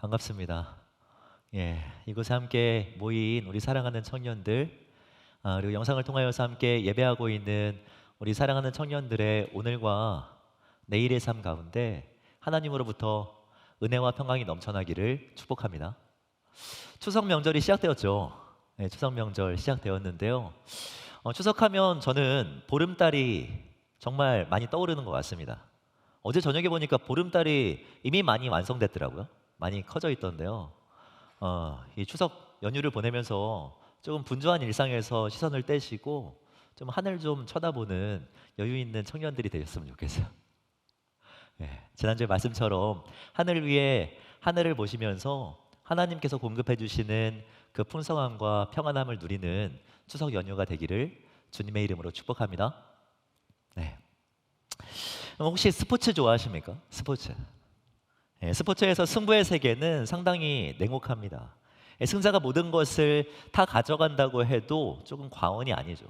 반갑습니다. 이곳에 함께 모인 우리 사랑하는 청년들, 그리고 영상을 통하여서 함께 예배하고 있는 우리 사랑하는 청년들의 오늘과 내일의 삶 가운데 하나님으로부터 은혜와 평강이 넘쳐나기를 축복합니다. 추석 명절이 시작되었죠. 추석 명절 시작되었는데요. 추석하면 저는 보름달이 정말 많이 떠오르는 것 같습니다. 어제 저녁에 보니까 보름달이 이미 많이 완성됐더라고요. 많이 커져 있던데요. 이 추석 연휴를 보내면서 조금 분주한 일상에서 시선을 떼시고 좀 하늘 좀 쳐다보는 여유 있는 청년들이 되셨으면 좋겠어요. 지난주에 말씀처럼 하늘 위에 하늘을 보시면서 하나님께서 공급해 주시는 그 풍성함과 평안함을 누리는 추석 연휴가 되기를 주님의 이름으로 축복합니다. 네. 혹시 스포츠 좋아하십니까? 스포츠. 스포츠에서 승부의 세계는 상당히 냉혹합니다. 승자가 모든 것을 다 가져간다고 해도 조금 과언이 아니죠.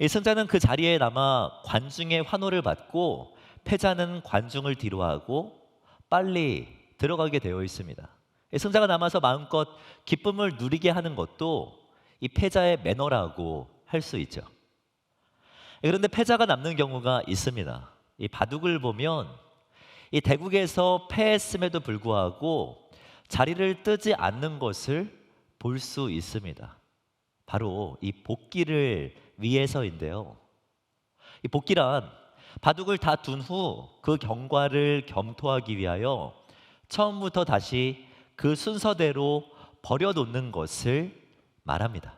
승자는 그 자리에 남아 관중의 환호를 받고 패자는 관중을 뒤로하고 빨리 들어가게 되어 있습니다. 승자가 남아서 마음껏 기쁨을 누리게 하는 것도 이 패자의 매너라고 할 수 있죠. 그런데 패자가 남는 경우가 있습니다. 이 바둑을 보면 이 대국에서 패했음에도 불구하고 자리를 뜨지 않는 것을 볼 수 있습니다. 바로 이 복기를 위해서인데요. 이 복기란 바둑을 다 둔 후 그 경과를 겸토하기 위하여 처음부터 다시 그 순서대로 버려놓는 것을 말합니다.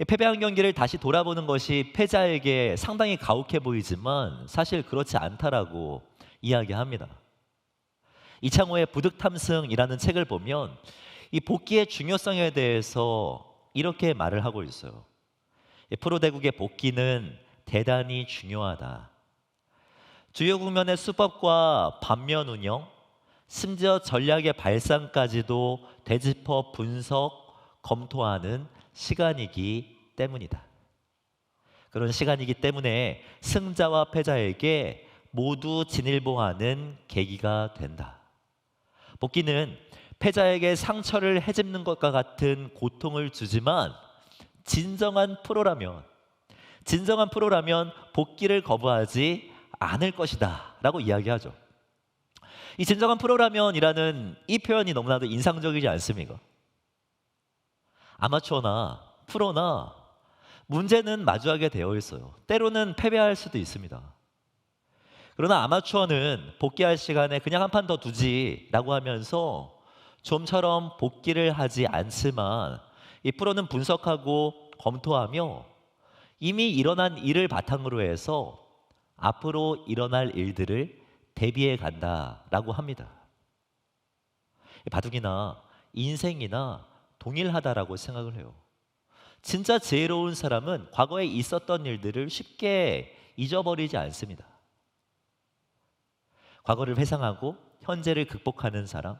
패배한 경기를 다시 돌아보는 것이 패자에게 상당히 가혹해 보이지만 사실 그렇지 않다라고 이야기합니다. 이창호의 부득탐승이라는 책을 보면 이 복귀의 중요성에 대해서 이렇게 말을 하고 있어요. 프로대국의 복귀는 대단히 중요하다. 주요 국면의 수법과 반면 운영, 심지어 전략의 발상까지도 되짚어 분석, 검토하는 시간이기 때문이다. 그런 시간이기 때문에 승자와 패자에게 모두 진일보하는 계기가 된다. 복귀는 패자에게 상처를 헤집는 것과 같은 고통을 주지만 진정한 프로라면 복귀를 거부하지 않을 것이다 라고 이야기하죠. 이 진정한 프로라면이라는 이 표현이 너무나도 인상적이지 않습니까? 아마추어나 프로나 문제는 마주하게 되어 있어요. 때로는 패배할 수도 있습니다. 그러나 아마추어는 복귀할 시간에 그냥 한 판 더 두지라고 하면서 좀처럼 복귀를 하지 않지만 이 프로는 분석하고 검토하며 이미 일어난 일을 바탕으로 해서 앞으로 일어날 일들을 대비해 간다라고 합니다. 바둑이나 인생이나 동일하다라고 생각을 해요. 진짜 지혜로운 사람은 과거에 있었던 일들을 쉽게 잊어버리지 않습니다. 과거를 회상하고 현재를 극복하는 사람,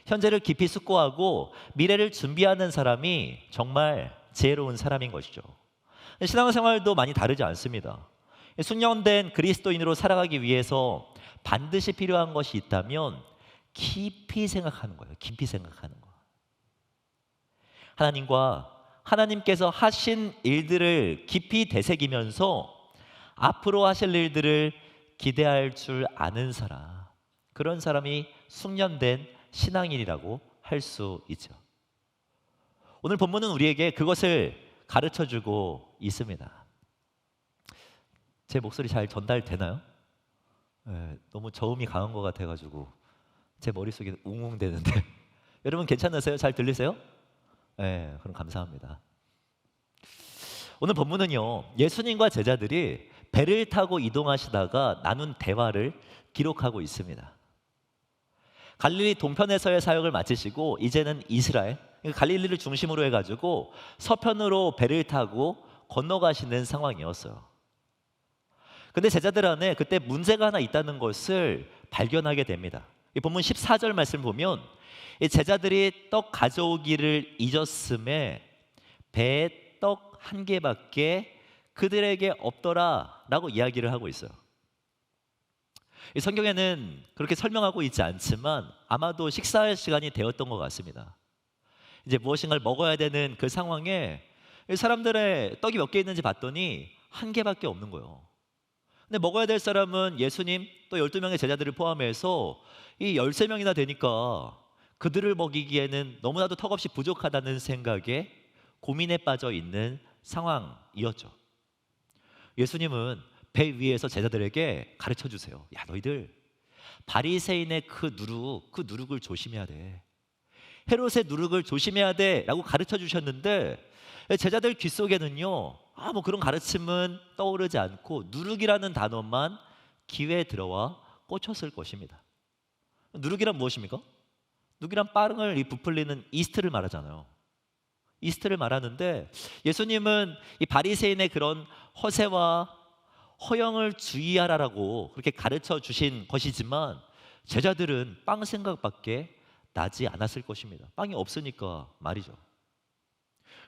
현재를 깊이 숙고하고 미래를 준비하는 사람이 정말 지혜로운 사람인 것이죠. 신앙생활도 많이 다르지 않습니다. 숙련된 그리스도인으로 살아가기 위해서 반드시 필요한 것이 있다면 깊이 생각하는 거예요. 깊이 생각하는 거. 하나님께서 하신 일들을 깊이 되새기면서 앞으로 하실 일들을 기대할 줄 아는 사람, 그런 사람이 숙련된 신앙인이라고 할 수 있죠. 오늘 본문은 우리에게 그것을 가르쳐주고 있습니다. 제 목소리 잘 전달되나요? 너무 저음이 강한 것 같아가지고 제 머릿속에 웅웅대는데 여러분 괜찮으세요? 잘 들리세요? 그럼 감사합니다. 오늘 본문은요, 예수님과 제자들이 배를 타고 이동하시다가 나눈 대화를 기록하고 있습니다. 갈릴리 동편에서의 사역을 마치시고 이제는 이스라엘, 갈릴리를 중심으로 해가지고 서편으로 배를 타고 건너가시는 상황이었어요. 근데 제자들 안에 그때 문제가 하나 있다는 것을 발견하게 됩니다. 이 본문 14절 말씀 보면 이 제자들이 떡 가져오기를 잊었음에 배에 떡 한 개밖에 그들에게 없더라 라고 이야기를 하고 있어요. 이 성경에는 그렇게 설명하고 있지 않지만 아마도 식사할 시간이 되었던 것 같습니다. 이제 무엇인가를 먹어야 되는 그 상황에 이 사람들의 떡이 몇 개 있는지 봤더니 한 개밖에 없는 거예요. 근데 먹어야 될 사람은 예수님 또 12명의 제자들을 포함해서 이 13명이나 되니까 그들을 먹이기에는 너무나도 턱없이 부족하다는 생각에 고민에 빠져 있는 상황이었죠. 예수님은 배 위에서 제자들에게 가르쳐 주세요. 야, 너희들 바리새인의 그 누룩을 조심해야 돼. 헤롯의 누룩을 조심해야 돼라고 가르쳐 주셨는데 제자들 귓속에는요, 뭐 그런 가르침은 떠오르지 않고 누룩이라는 단어만 귀에 들어와 꽂혔을 것입니다. 누룩이란 무엇입니까? 누룩이란 빵을 부풀리는 이스트를 말하잖아요. 이스트를 말하는데 예수님은 이 바리새인의 그런 허세와 허영을 주의하라라고 그렇게 가르쳐 주신 것이지만 제자들은 빵 생각밖에 나지 않았을 것입니다. 빵이 없으니까 말이죠.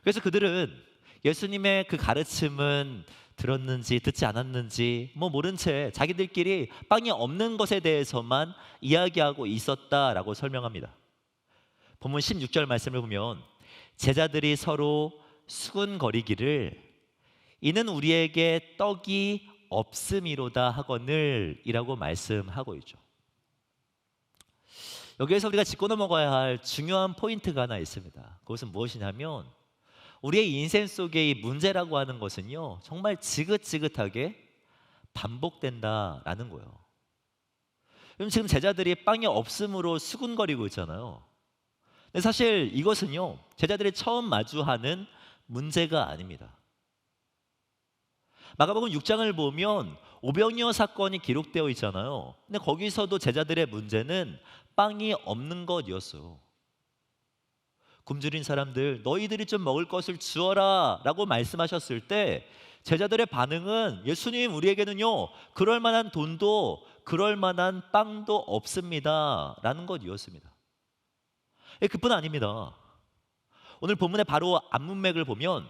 그래서 그들은 예수님의 그 가르침은 들었는지 듣지 않았는지 모른 채 자기들끼리 빵이 없는 것에 대해서만 이야기하고 있었다라고 설명합니다. 본문 16절 말씀을 보면 제자들이 서로 수군거리기를 이는 우리에게 떡이 없음이로다 하거늘 이라고 말씀하고 있죠. 여기에서 우리가 짚고 넘어가야 할 중요한 포인트가 하나 있습니다. 그것은 무엇이냐면 우리의 인생 속의 이 문제라고 하는 것은요, 정말 지긋지긋하게 반복된다라는 거예요. 그럼 지금 제자들이 빵이 없음으로 수군거리고 있잖아요. 근데 사실 이것은요, 제자들이 처음 마주하는 문제가 아닙니다. 마가복음 6장을 보면 오병이어 사건이 기록되어 있잖아요. 근데 거기서도 제자들의 문제는 빵이 없는 것이었어요. 굶주린 사람들, 너희들이 좀 먹을 것을 주어라 라고 말씀하셨을 때 제자들의 반응은 예수님, 우리에게는요 그럴 만한 돈도 그럴 만한 빵도 없습니다 라는 것이었습니다. 그뿐 아닙니다. 오늘 본문의 바로 앞문맥을 보면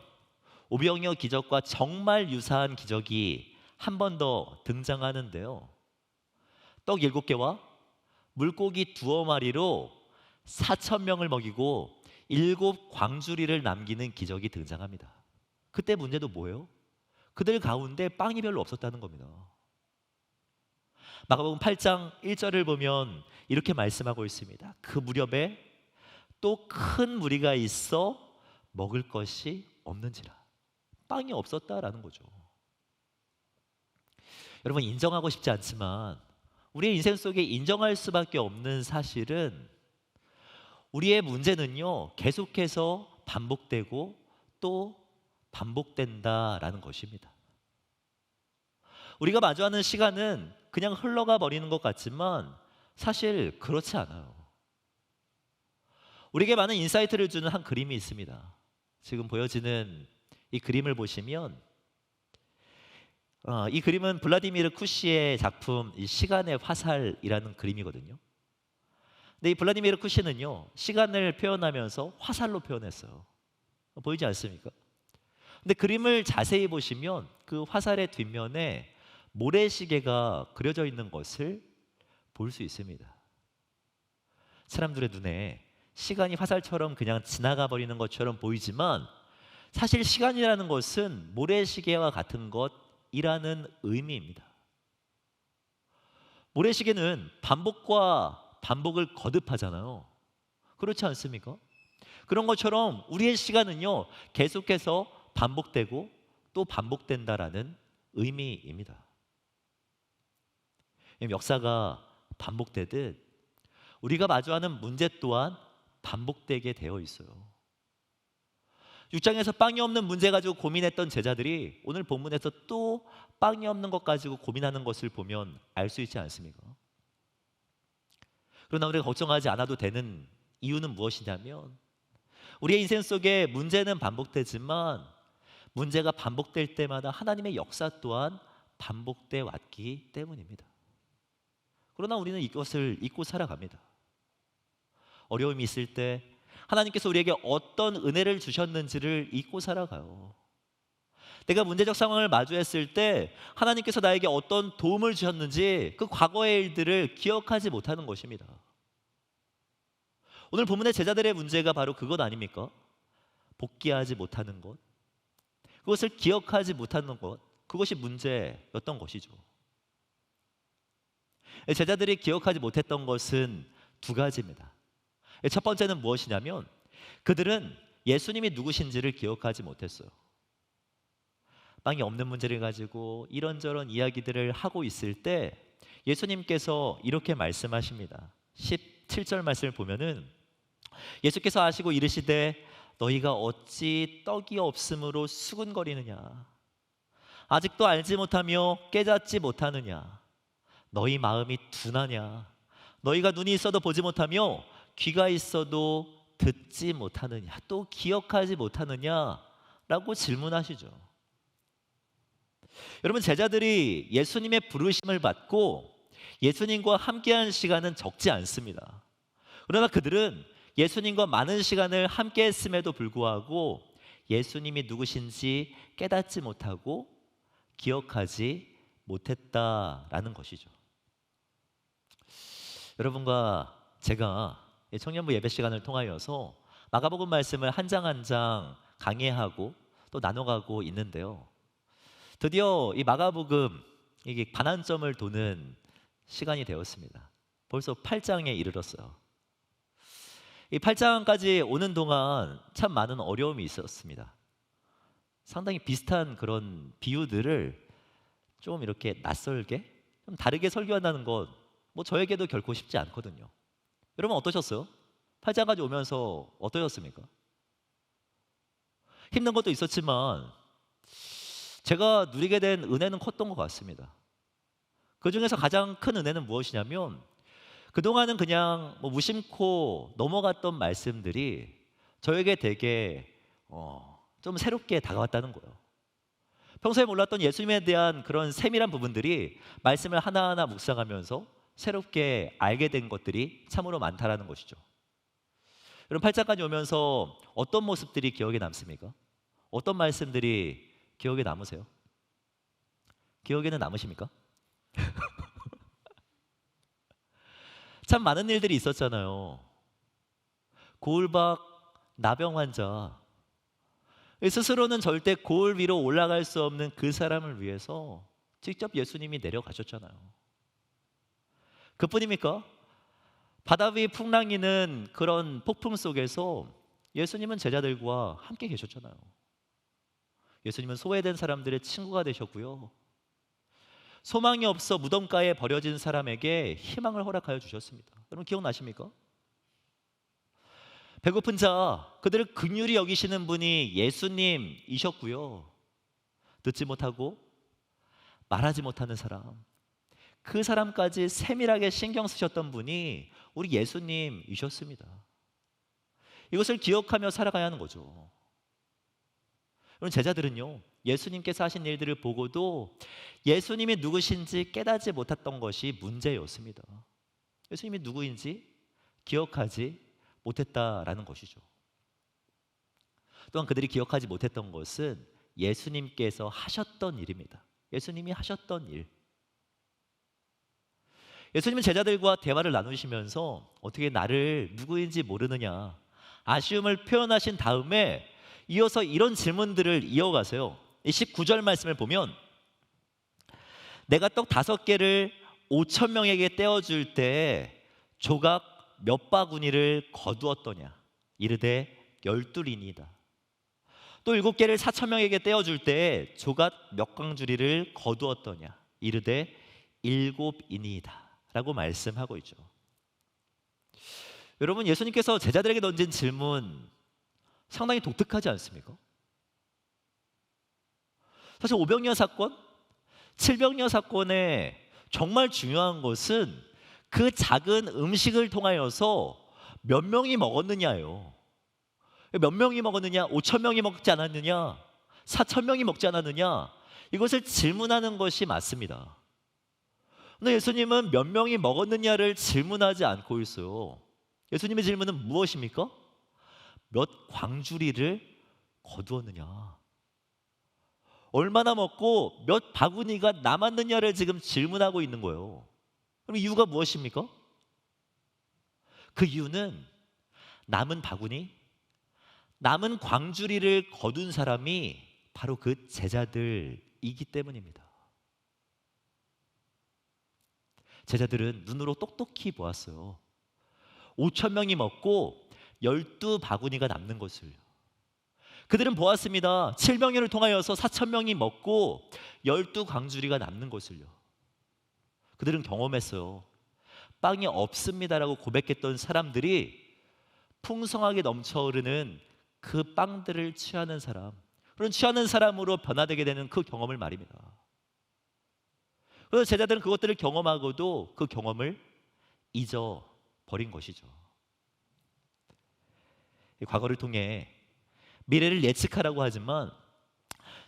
오병이어 기적과 정말 유사한 기적이 한 번 더 등장하는데요, 떡 7개와 물고기 2마리로 4,000명을 먹이고 7광주리를 남기는 기적이 등장합니다. 그때 문제도 뭐예요? 그들 가운데 빵이 별로 없었다는 겁니다. 마가복음 8장 1절을 보면 이렇게 말씀하고 있습니다. 그 무렵에 또 큰 무리가 있어 먹을 것이 없는지라. 빵이 없었다라는 거죠. 여러분, 인정하고 싶지 않지만 우리의 인생 속에 인정할 수밖에 없는 사실은 우리의 문제는요 계속해서 반복되고 또 반복된다라는 것입니다. 우리가 마주하는 시간은 그냥 흘러가 버리는 것 같지만 사실 그렇지 않아요. 우리에게 많은 인사이트를 주는 한 그림이 있습니다. 지금 보여지는 이 그림을 보시면 이 그림은 블라디미르 쿠시의 작품 이 시간의 화살이라는 그림이거든요. 근데 이 블라디미르 쿠시는요 시간을 표현하면서 화살로 표현했어요. 보이지 않습니까? 근데 그림을 자세히 보시면 그 화살의 뒷면에 모래시계가 그려져 있는 것을 볼 수 있습니다. 사람들의 눈에 시간이 화살처럼 그냥 지나가 버리는 것처럼 보이지만 사실 시간이라는 것은 모래시계와 같은 것이라는 의미입니다. 모래시계는 반복과 반복을 거듭하잖아요. 그렇지 않습니까? 그런 것처럼 우리의 시간은요 계속해서 반복되고 또 반복된다라는 의미입니다. 역사가 반복되듯 우리가 마주하는 문제 또한 반복되게 되어 있어요. 6장에서 빵이 없는 문제 가지고 고민했던 제자들이 오늘 본문에서 또 빵이 없는 것 가지고 고민하는 것을 보면 알 수 있지 않습니까? 그러나 우리가 걱정하지 않아도 되는 이유는 무엇이냐면 우리의 인생 속에 문제는 반복되지만 문제가 반복될 때마다 하나님의 역사 또한 반복돼 왔기 때문입니다. 그러나 우리는 이것을 잊고 살아갑니다. 어려움이 있을 때 하나님께서 우리에게 어떤 은혜를 주셨는지를 잊고 살아가요. 내가 문제적 상황을 마주했을 때 하나님께서 나에게 어떤 도움을 주셨는지 그 과거의 일들을 기억하지 못하는 것입니다. 오늘 본문의 제자들의 문제가 바로 그것 아닙니까? 복귀하지 못하는 것, 그것을 기억하지 못하는 것, 그것이 문제였던 것이죠. 제자들이 기억하지 못했던 것은 두 가지입니다. 첫 번째는 무엇이냐면 그들은 예수님이 누구신지를 기억하지 못했어요. 빵이 없는 문제를 가지고 이런저런 이야기들을 하고 있을 때 예수님께서 이렇게 말씀하십니다. 17절 말씀을 보면은 예수께서 아시고 이르시되 너희가 어찌 떡이 없으므로 수군거리느냐, 아직도 알지 못하며 깨닫지 못하느냐, 너희 마음이 둔하냐, 너희가 눈이 있어도 보지 못하며 귀가 있어도 듣지 못하느냐, 또 기억하지 못하느냐 라고 질문하시죠. 여러분, 제자들이 예수님의 부르심을 받고 예수님과 함께한 시간은 적지 않습니다. 그러나 그들은 예수님과 많은 시간을 함께했음에도 불구하고 예수님이 누구신지 깨닫지 못하고 기억하지 못했다라는 것이죠. 여러분과 제가 청년부 예배 시간을 통하여서 마가복음 말씀을 한 장 한 장 강해하고 또 나눠가고 있는데요. 드디어 이 마가복음 이게 반환점을 도는 시간이 되었습니다. 벌써 8장에 이르렀어요. 이 8장까지 오는 동안 참 많은 어려움이 있었습니다. 상당히 비슷한 그런 비유들을 좀 이렇게 낯설게 좀 다르게 설교한다는 것, 뭐 저에게도 결코 쉽지 않거든요. 여러분 어떠셨어요? 8장까지 오면서 어떠셨습니까? 힘든 것도 있었지만 제가 누리게 된 은혜는 컸던 것 같습니다. 그 중에서 가장 큰 은혜는 무엇이냐면 그동안은 그냥 뭐 무심코 넘어갔던 말씀들이 저에게 되게 좀 새롭게 다가왔다는 거예요. 평소에 몰랐던 예수님에 대한 그런 세밀한 부분들이 말씀을 하나하나 묵상하면서 새롭게 알게 된 것들이 참으로 많다라는 것이죠. 여러분 8장까지 오면서 어떤 모습들이 기억에 남습니까? 어떤 말씀들이 기억에 남으세요? 기억에는 남으십니까? 참 많은 일들이 있었잖아요. 고울박 나병 환자, 스스로는 절대 고울 위로 올라갈 수 없는 그 사람을 위해서 직접 예수님이 내려가셨잖아요. 그뿐입니까? 바다 위 풍랑이는 그런 폭풍 속에서 예수님은 제자들과 함께 계셨잖아요. 예수님은 소외된 사람들의 친구가 되셨고요. 소망이 없어 무덤가에 버려진 사람에게 희망을 허락하여 주셨습니다. 여러분 기억나십니까? 배고픈 자, 그들을 긍휼히 여기시는 분이 예수님이셨고요. 듣지 못하고 말하지 못하는 사람, 그 사람까지 세밀하게 신경 쓰셨던 분이 우리 예수님이셨습니다. 이것을 기억하며 살아가야 하는 거죠. 여러분 제자들은요, 예수님께서 하신 일들을 보고도 예수님이 누구신지 깨닫지 못했던 것이 문제였습니다. 예수님이 누구인지 기억하지 못했다라는 것이죠. 또한 그들이 기억하지 못했던 것은 예수님께서 하셨던 일입니다. 예수님이 하셨던 일. 예수님은 제자들과 대화를 나누시면서 어떻게 나를 누구인지 모르느냐 아쉬움을 표현하신 다음에 이어서 이런 질문들을 이어가세요. 19절 말씀을 보면 내가 떡 5개를 5천 명에게 떼어줄 때 조각 몇 바구니를 거두었더냐 이르되 12이니이다. 또 7개를 4천 명에게 떼어줄 때 조각 몇 광주리를 거두었더냐 이르되 7이니이다 라고 말씀하고 있죠. 여러분 예수님께서 제자들에게 던진 질문 상당히 독특하지 않습니까? 사실 오병이어 사건, 칠병이어 사건의 정말 중요한 것은 그 작은 음식을 통하여서 몇 명이 먹었느냐예요. 몇 명이 먹었느냐? 5천 명이 먹지 않았느냐? 4천 명이 먹지 않았느냐? 이것을 질문하는 것이 맞습니다. 근데 예수님은 몇 명이 먹었느냐를 질문하지 않고 있어요. 예수님의 질문은 무엇입니까? 몇 광주리를 거두었느냐? 얼마나 먹고 몇 바구니가 남았느냐를 지금 질문하고 있는 거예요. 그럼 이유가 무엇입니까? 그 이유는 남은 바구니, 남은 광주리를 거둔 사람이 바로 그 제자들이기 때문입니다. 제자들은 눈으로 똑똑히 보았어요. 5천 명이 먹고 12바구니가 남는 것을. 그들은 보았습니다. 7명을 통하여서 4천 명이 먹고 12광주리가 남는 것을요. 그들은 경험했어요. 빵이 없습니다라고 고백했던 사람들이 풍성하게 넘쳐흐르는 그 빵들을 취하는 사람, 그런 취하는 사람으로 변화되게 되는 그 경험을 말입니다. 그래서 제자들은 그것들을 경험하고도 그 경험을 잊어버린 것이죠. 과거를 통해 미래를 예측하라고 하지만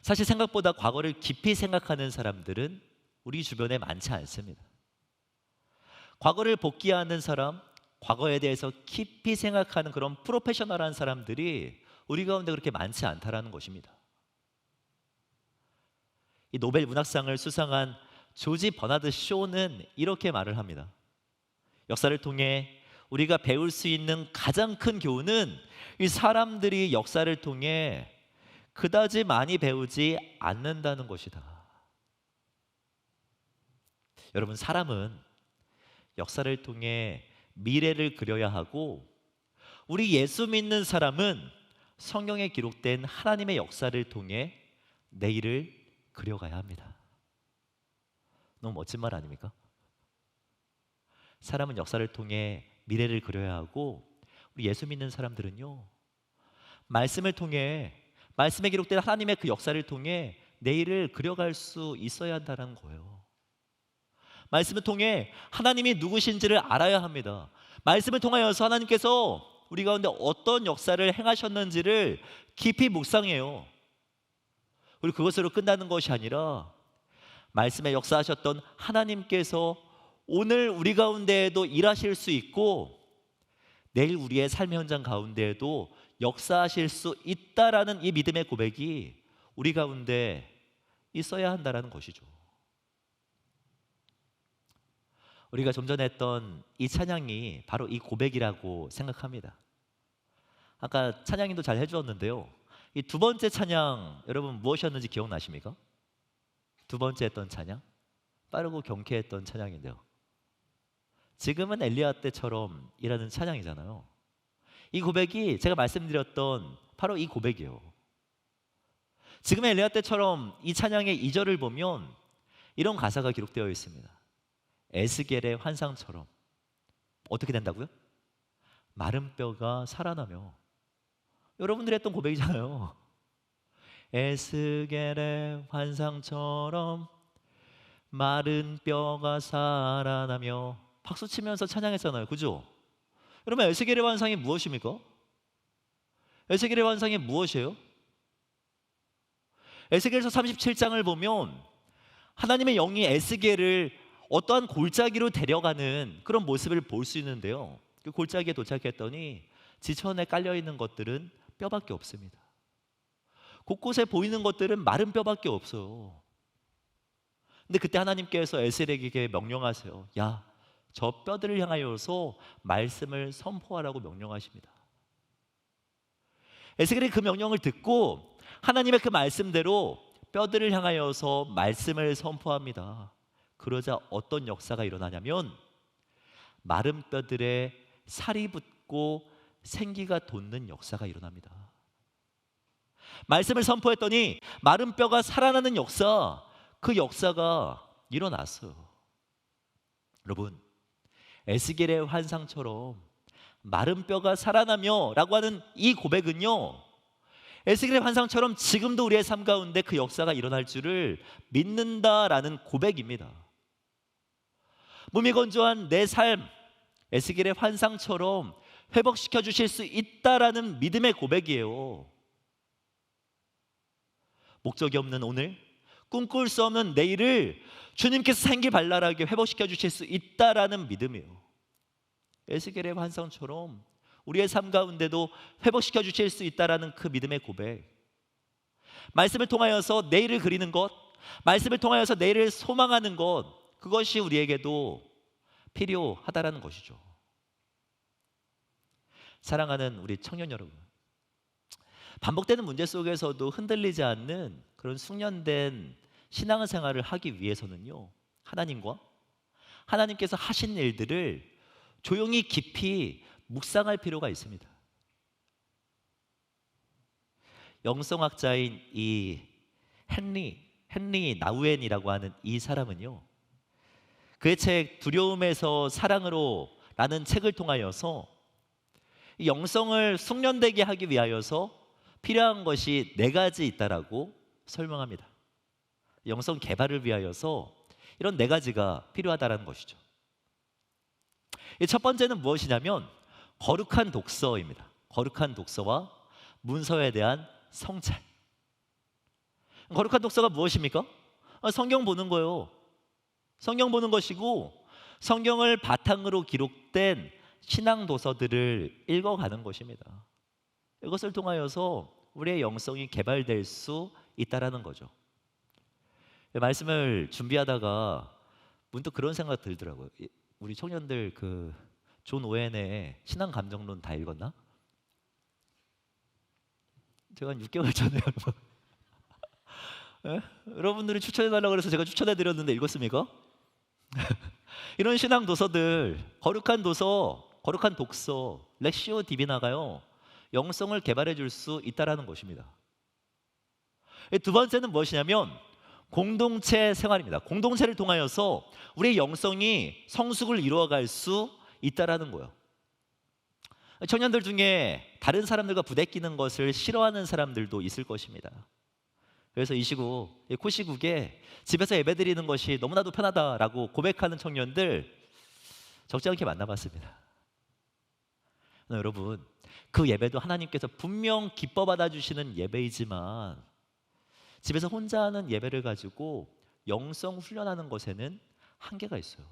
사실 생각보다 과거를 깊이 생각하는 사람들은 우리 주변에 많지 않습니다. 과거를 복귀하는 사람, 과거에 대해서 깊이 생각하는 그런 프로페셔널한 사람들이 우리 가운데 그렇게 많지 않다라는 것입니다. 이 노벨 문학상을 수상한 조지 버나드 쇼는 이렇게 말을 합니다. 역사를 통해 우리가 배울 수 있는 가장 큰 교훈은 이 사람들이 역사를 통해 그다지 많이 배우지 않는다는 것이다. 여러분, 사람은 역사를 통해 미래를 그려야 하고, 우리 예수 믿는 사람은 성경에 기록된 하나님의 역사를 통해 내일을 그려가야 합니다. 너무 멋진 말 아닙니까? 사람은 역사를 통해 미래를 그려야 하고, 우리 예수 믿는 사람들은요, 말씀을 통해, 말씀에 기록된 하나님의 그 역사를 통해 내일을 그려갈 수 있어야 한다는 거예요. 말씀을 통해 하나님이 누구신지를 알아야 합니다. 말씀을 통하여서 하나님께서 우리 가운데 어떤 역사를 행하셨는지를 깊이 묵상해요. 그리고 그것으로 끝나는 것이 아니라 말씀에 역사하셨던 하나님께서 오늘 우리 가운데에도 일하실 수 있고, 내일 우리의 삶의 현장 가운데에도 역사하실 수 있다라는 이 믿음의 고백이 우리 가운데 있어야 한다라는 것이죠. 우리가 좀 전에 했던 이 찬양이 바로 이 고백이라고 생각합니다. 아까 찬양님도 잘 해주었는데요, 이 두 번째 찬양 여러분 무엇이었는지 기억나십니까? 두 번째 했던 찬양, 빠르고 경쾌했던 찬양인데요, 지금은 엘리야 때처럼 이라는 찬양이잖아요. 이 고백이 제가 말씀드렸던 바로 이 고백이에요. 지금의 엘리야 때처럼 이 찬양의 2절을 보면 이런 가사가 기록되어 있습니다. 에스겔의 환상처럼. 어떻게 된다고요? 마른 뼈가 살아나며. 여러분들이 했던 고백이잖아요. 에스겔의 환상처럼 마른 뼈가 살아나며. 박수 치면서 찬양했잖아요. 그죠? 여러분, 에스겔의 환상이 무엇입니까? 에스겔의 환상이 무엇이에요? 에스겔서 37장을 보면 하나님의 영이 에스겔을 어떠한 골짜기로 데려가는 그런 모습을 볼 수 있는데요, 그 골짜기에 도착했더니 지천에 깔려있는 것들은 뼈밖에 없습니다. 곳곳에 보이는 것들은 마른 뼈밖에 없어요. 근데 그때 하나님께서 에스겔에게 명령하세요. 야, 저 뼈들을 향하여서 말씀을 선포하라고 명령하십니다. 에스겔이 그 명령을 듣고 하나님의 그 말씀대로 뼈들을 향하여서 말씀을 선포합니다. 그러자 어떤 역사가 일어나냐면 마른 뼈들에 살이 붙고 생기가 돋는 역사가 일어납니다. 말씀을 선포했더니 마른 뼈가 살아나는 역사, 그 역사가 일어났어요. 여러분, 에스겔의 환상처럼 마른 뼈가 살아나며 라고 하는 이 고백은요, 에스겔의 환상처럼 지금도 우리의 삶 가운데 그 역사가 일어날 줄을 믿는다라는 고백입니다. 몸이 건조한 내 삶, 에스겔의 환상처럼 회복시켜 주실 수 있다라는 믿음의 고백이에요. 목적이 없는 오늘, 꿈꿀 수 없는 내일을 주님께서 생기발랄하게 회복시켜 주실 수 있다라는 믿음이에요. 에스겔의 환상처럼 우리의 삶 가운데도 회복시켜 주실 수 있다라는 그 믿음의 고백. 말씀을 통하여서 내일을 그리는 것, 말씀을 통하여서 내일을 소망하는 것, 그것이 우리에게도 필요하다라는 것이죠. 사랑하는 우리 청년 여러분, 반복되는 문제 속에서도 흔들리지 않는 그런 숙련된 신앙생활을 하기 위해서는요, 하나님께서 하신 일들을 조용히 깊이 묵상할 필요가 있습니다. 영성학자인 이 헨리 나우엔이라고 하는 이 사람은요, 그의 책 두려움에서 사랑으로 라는 책을 통하여서 이 영성을 숙련되게 하기 위하여서 필요한 것이 4가지 있다라고 설명합니다. 영성 개발을 위하여서 이런 4가지가 필요하다는 것이죠. 첫 번째는 무엇이냐면 거룩한 독서입니다. 거룩한 독서와 문서에 대한 성찰. 거룩한 독서가 무엇입니까? 성경 보는 거예요. 성경 보는 것이고, 성경을 바탕으로 기록된 신앙 도서들을 읽어가는 것입니다. 이것을 통하여서 우리의 영성이 개발될 수 있다라는 거죠. 말씀을 준비하다가 문득 그런 생각 들더라고요. 우리 청년들 존 오웬의 신앙 감정론 다 읽었나? 제가 한 6개월 전에 여러분들이 추천해달라고 그래서 제가 추천해드렸는데 읽었습니까? 이런 신앙 도서들, 거룩한 독서, 렉시오 디비나가요, 영성을 개발해 줄 수 있다라는 것입니다. 두 번째는 무엇이냐면 공동체 생활입니다. 공동체를 통하여서 우리의 영성이 성숙을 이루어갈 수 있다라는 거예요. 청년들 중에 다른 사람들과 부대끼는 것을 싫어하는 사람들도 있을 것입니다. 그래서 이 코시국에 집에서 예배드리는 것이 너무나도 편하다라고 고백하는 청년들 적지 않게 만나봤습니다. 여러분, 그 예배도 하나님께서 분명 기뻐 받아주시는 예배이지만 집에서 혼자 하는 예배를 가지고 영성 훈련하는 것에는 한계가 있어요.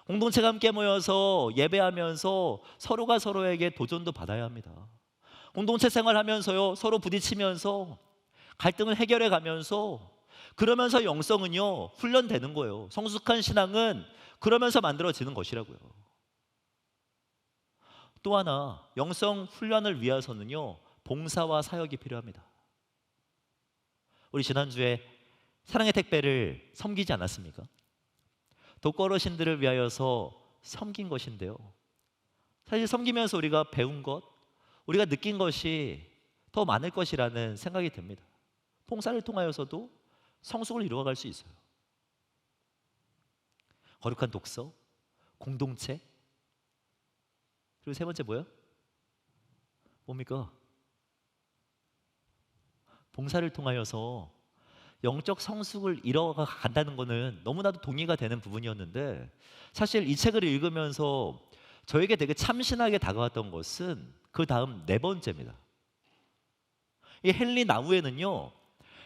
공동체가 함께 모여서 예배하면서 서로가 서로에게 도전도 받아야 합니다. 공동체 생활하면서요, 서로 부딪히면서 갈등을 해결해 가면서, 그러면서 영성은요 훈련되는 거예요. 성숙한 신앙은 그러면서 만들어지는 것이라고요. 또 하나, 영성 훈련을 위해서는요 봉사와 사역이 필요합니다. 우리 지난주에 사랑의 택배를 섬기지 않았습니까? 독거어르신들을 위하여서 섬긴 것인데요, 사실 섬기면서 우리가 배운 것, 우리가 느낀 것이 더 많을 것이라는 생각이 듭니다. 봉사를 통하여서도 성숙을 이루어갈 수 있어요. 거룩한 독서, 공동체, 그리고 세 번째 뭡니까? 봉사를 통하여서 영적 성숙을 이뤄가 간다는 것은 너무나도 동의가 되는 부분이었는데, 사실 이 책을 읽으면서 저에게 되게 참신하게 다가왔던 것은 그 다음 4번째입니다. 이 헨리 나우엔은요,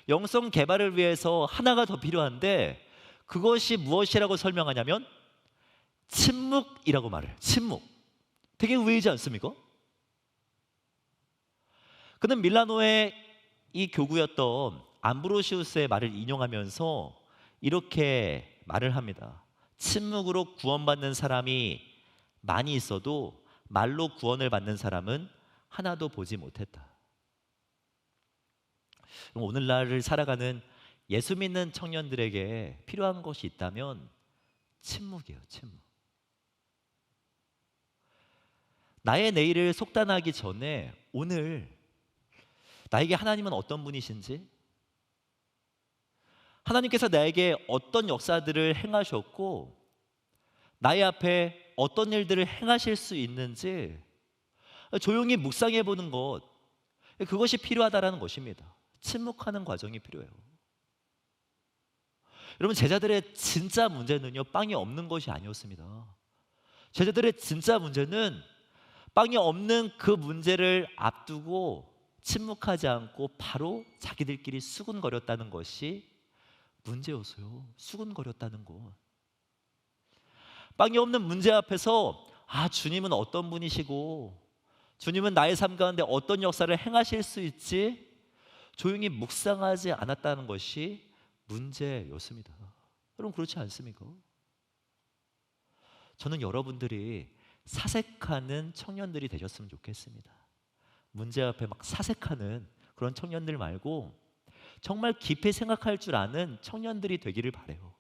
영성 개발을 위해서 하나가 더 필요한데 그것이 무엇이라고 설명하냐면 침묵이라고 말해요. 침묵. 되게 의외이지 않습니까? 그는 밀라노의 이 교구였던 암브로시우스의 말을 인용하면서 이렇게 말을 합니다. 침묵으로 구원받는 사람이 많이 있어도 말로 구원을 받는 사람은 하나도 보지 못했다. 오늘날을 살아가는 예수 믿는 청년들에게 필요한 것이 있다면 침묵이에요. 침묵. 나의 내일을 속단하기 전에 오늘 나에게 하나님은 어떤 분이신지, 하나님께서 나에게 어떤 역사들을 행하셨고 나의 앞에 어떤 일들을 행하실 수 있는지 조용히 묵상해 보는 것, 그것이 필요하다라는 것입니다. 침묵하는 과정이 필요해요. 여러분, 제자들의 진짜 문제는요 빵이 없는 것이 아니었습니다. 제자들의 진짜 문제는 빵이 없는 그 문제를 앞두고 침묵하지 않고 바로 자기들끼리 수군거렸다는 것이 문제였어요. 수군거렸다는 것. 빵이 없는 문제 앞에서 주님은 어떤 분이시고 주님은 나의 삶 가운데 어떤 역사를 행하실 수 있지, 조용히 묵상하지 않았다는 것이 문제였습니다. 여러분 그렇지 않습니까? 저는 여러분들이 사색하는 청년들이 되셨으면 좋겠습니다. 문제 앞에 막 사색하는 그런 청년들 말고 정말 깊이 생각할 줄 아는 청년들이 되기를 바라요.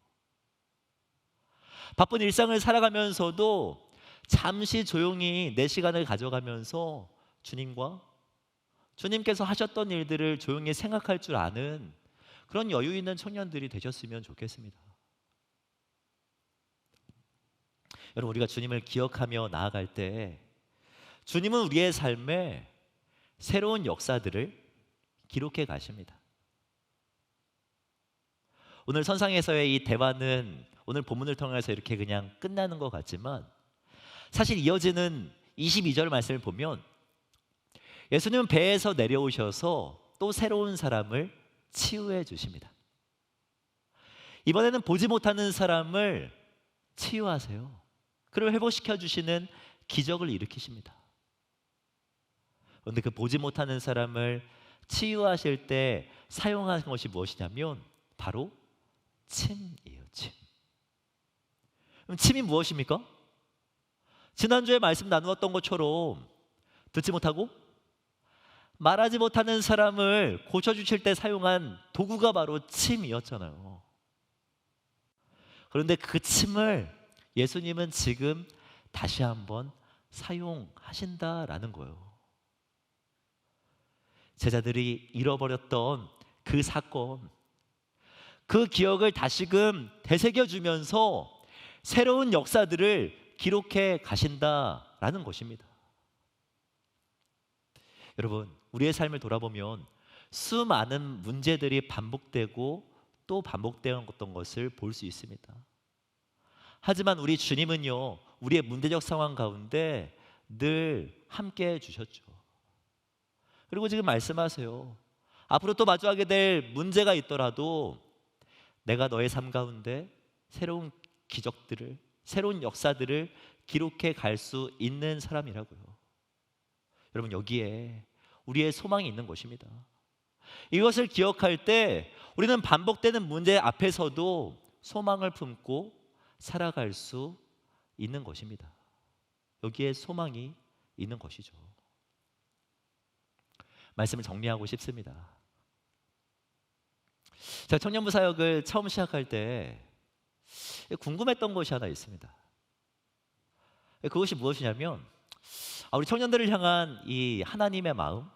바쁜 일상을 살아가면서도 잠시 조용히 내 시간을 가져가면서 주님께서 하셨던 일들을 조용히 생각할 줄 아는 그런 여유 있는 청년들이 되셨으면 좋겠습니다. 여러분 우리가 주님을 기억하며 나아갈 때 주님은 우리의 삶에 새로운 역사들을 기록해 가십니다. 오늘 선상에서의 이 대화는 오늘 본문을 통해서 이렇게 그냥 끝나는 것 같지만 사실 이어지는 22절 말씀을 보면 예수님은 배에서 내려오셔서 또 새로운 사람을 치유해 주십니다. 이번에는 보지 못하는 사람을 치유하세요. 그를 회복시켜 주시는 기적을 일으키십니다. 그런데 그 보지 못하는 사람을 치유하실 때 사용한 것이 무엇이냐면 바로 침이에요. 침. 그럼 침이 무엇입니까? 지난주에 말씀 나누었던 것처럼 듣지 못하고 말하지 못하는 사람을 고쳐주실 때 사용한 도구가 바로 침이었잖아요. 그런데 그 침을 예수님은 지금 다시 한번 사용하신다라는 거예요. 제자들이 잃어버렸던 그 사건, 그 기억을 다시금 되새겨주면서 새로운 역사들을 기록해 가신다라는 것입니다. 여러분, 우리의 삶을 돌아보면 수많은 문제들이 반복되고 또 반복되었던 것을 볼 수 있습니다. 하지만 우리 주님은요, 우리의 문제적 상황 가운데 늘 함께 해주셨죠. 그리고 지금 말씀하세요. 앞으로 또 마주하게 될 문제가 있더라도 내가 너의 삶 가운데 새로운 기적들을, 새로운 역사들을 기록해 갈 수 있는 사람이라고요. 여러분, 여기에 우리의 소망이 있는 것입니다. 이것을 기억할 때 우리는 반복되는 문제 앞에서도 소망을 품고 살아갈 수 있는 것입니다. 여기에 소망이 있는 것이죠. 말씀을 정리하고 싶습니다. 제가 청년부 사역을 처음 시작할 때 궁금했던 것이 하나 있습니다. 그것이 무엇이냐면 우리 청년들을 향한 이 하나님의 마음,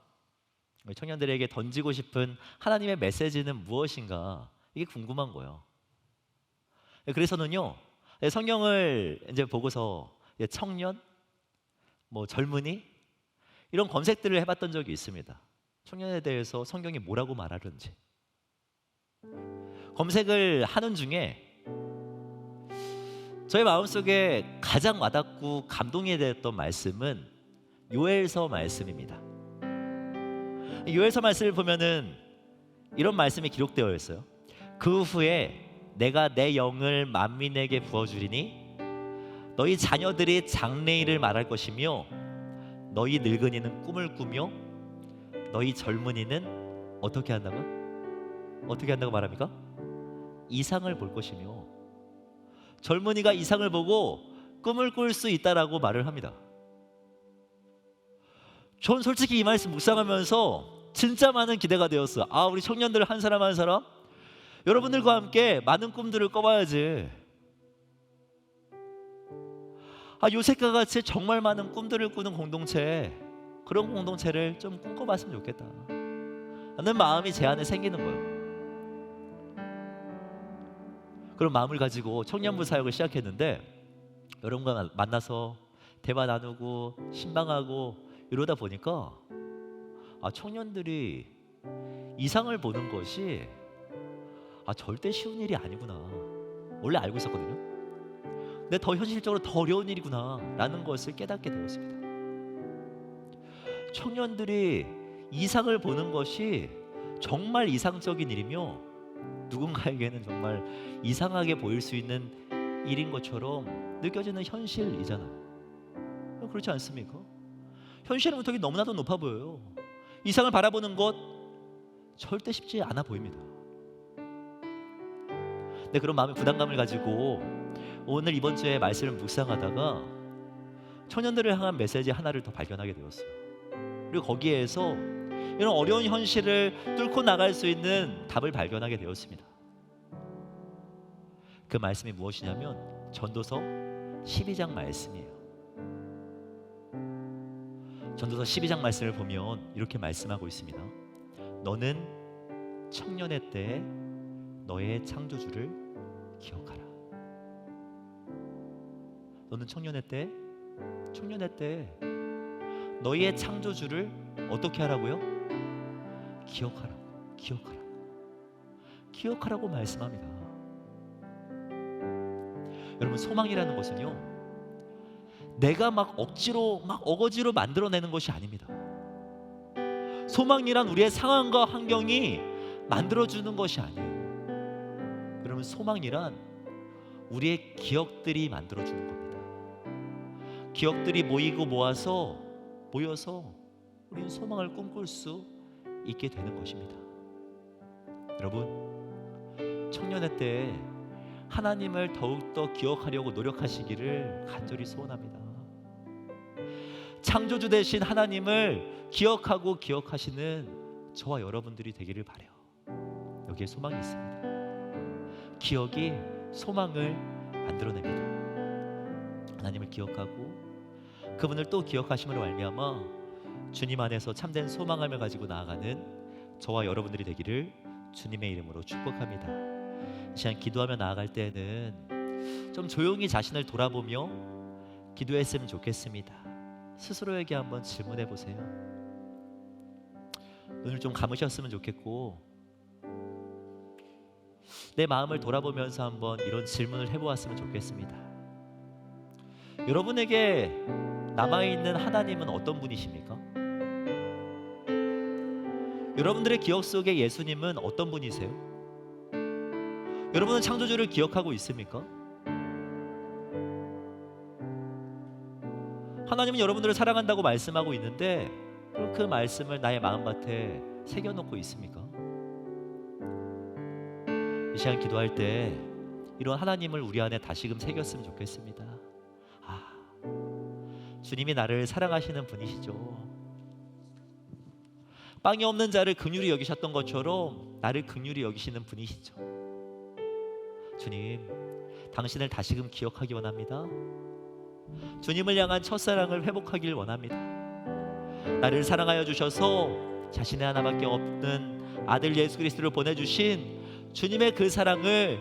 우리 청년들에게 던지고 싶은 하나님의 메시지는 무엇인가, 이게 궁금한 거예요. 그래서는요, 성경을 이제 보고서 청년, 젊은이 이런 검색들을 해봤던 적이 있습니다. 청년에 대해서 성경이 뭐라고 말하는지. 검색을 하는 중에 저의 마음속에 가장 와닿고 감동이 되었던 말씀은 요엘서 말씀입니다. 요엘서 말씀을 보면은 이런 말씀이 기록되어 있어요. 그 후에 내가 내 영을 만민에게 부어주리니 너희 자녀들이 장래일을 말할 것이며 너희 늙은이는 꿈을 꾸며 너희 젊은이는 어떻게 한다고 말합니까? 이상을 볼 것이며 젊은이가 이상을 보고 꿈을 꿀 수 있다라고 말을 합니다. 전 솔직히 이 말씀 묵상하면서 진짜 많은 기대가 되었어요. 우리 청년들 한 사람 한 사람 여러분들과 함께 많은 꿈들을 꿔봐야지. 요새과 같이 정말 많은 꿈들을 꾸는 공동체, 그런 공동체를 좀 꿈꿔봤으면 좋겠다 하는 마음이 제 안에 생기는 거예요. 그런 마음을 가지고 청년부 사역을 시작했는데 여러분과 만나서 대화 나누고 신방하고 이러다 보니까 청년들이 이상을 보는 것이 절대 쉬운 일이 아니구나, 원래 알고 있었거든요. 근데 더 현실적으로 더 어려운 일이구나 라는 것을 깨닫게 되었습니다. 청년들이 이상을 보는 것이 정말 이상적인 일이며 누군가에게는 정말 이상하게 보일 수 있는 일인 것처럼 느껴지는 현실이잖아요. 그렇지 않습니까? 현실의 문턱이 너무나도 높아 보여요. 이상을 바라보는 것, 절대 쉽지 않아 보입니다. 근데 그런 마음의 부담감을 가지고 오늘 이번 주에 말씀을 묵상하다가 청년들을 향한 메시지 하나를 더 발견하게 되었어요. 그리고 거기에서 이런 어려운 현실을 뚫고 나갈 수 있는 답을 발견하게 되었습니다. 그 말씀이 무엇이냐면 전도서 12장 말씀이에요. 전도서 12장 말씀을 보면 이렇게 말씀하고 있습니다. 너는 청년의 때에 너의 창조주를 기억하라. 너는 청년의 때 너의 창조주를 어떻게 하라고요? 기억하라고 말씀합니다. 여러분, 소망이라는 것은요, 내가 막 억지로 어거지로 만들어내는 것이 아닙니다. 소망이란 우리의 상황과 환경이 만들어주는 것이 아니에요. 여러분, 소망이란 우리의 기억들이 만들어주는 겁니다. 기억들이 모여서 우리는 소망을 꿈꿀 수 있게 되는 것입니다. 여러분, 청년의 때에 하나님을 더욱더 기억하려고 노력하시기를 간절히 소원합니다. 창조주 되신 하나님을 기억하고 기억하시는 저와 여러분들이 되기를 바라요. 여기에 소망이 있습니다. 기억이 소망을 만들어냅니다. 하나님을 기억하고 그분을 또 기억하심으로 말미암아 주님 안에서 참된 소망함을 가지고 나아가는 저와 여러분들이 되기를 주님의 이름으로 축복합니다. 이 시간 기도하며 나아갈 때는 좀 조용히 자신을 돌아보며 기도했으면 좋겠습니다. 스스로에게 한번 질문해 보세요. 눈을 좀 감으셨으면 좋겠고, 내 마음을 돌아보면서 한번 이런 질문을 해보았으면 좋겠습니다. 여러분에게 남아있는 하나님은 어떤 분이십니까? 여러분들의 기억 속에 예수님은 어떤 분이세요? 여러분은 창조주를 기억하고 있습니까? 하나님은 여러분들을 사랑한다고 말씀하고 있는데 그 말씀을 나의 마음밭에 새겨놓고 있습니까? 이 시간 기도할 때 이런 하나님을 우리 안에 다시금 새겼으면 좋겠습니다. 주님이 나를 사랑하시는 분이시죠. 빵이 없는 자를 긍휼히 여기셨던 것처럼 나를 긍휼히 여기시는 분이시죠. 주님, 당신을 다시금 기억하기 원합니다. 주님을 향한 첫사랑을 회복하길 원합니다. 나를 사랑하여 주셔서 자신의 하나밖에 없는 아들 예수 그리스도를 보내주신 주님의 그 사랑을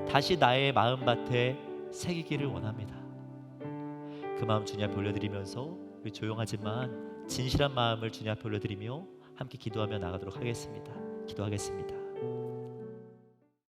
다시 나의 마음밭에 새기기를 원합니다. 그 마음 주님 앞에 올려드리면서 우리 조용하지만 진실한 마음을 주님 앞에 올려드리며 함께 기도하며 나가도록 하겠습니다. 기도하겠습니다.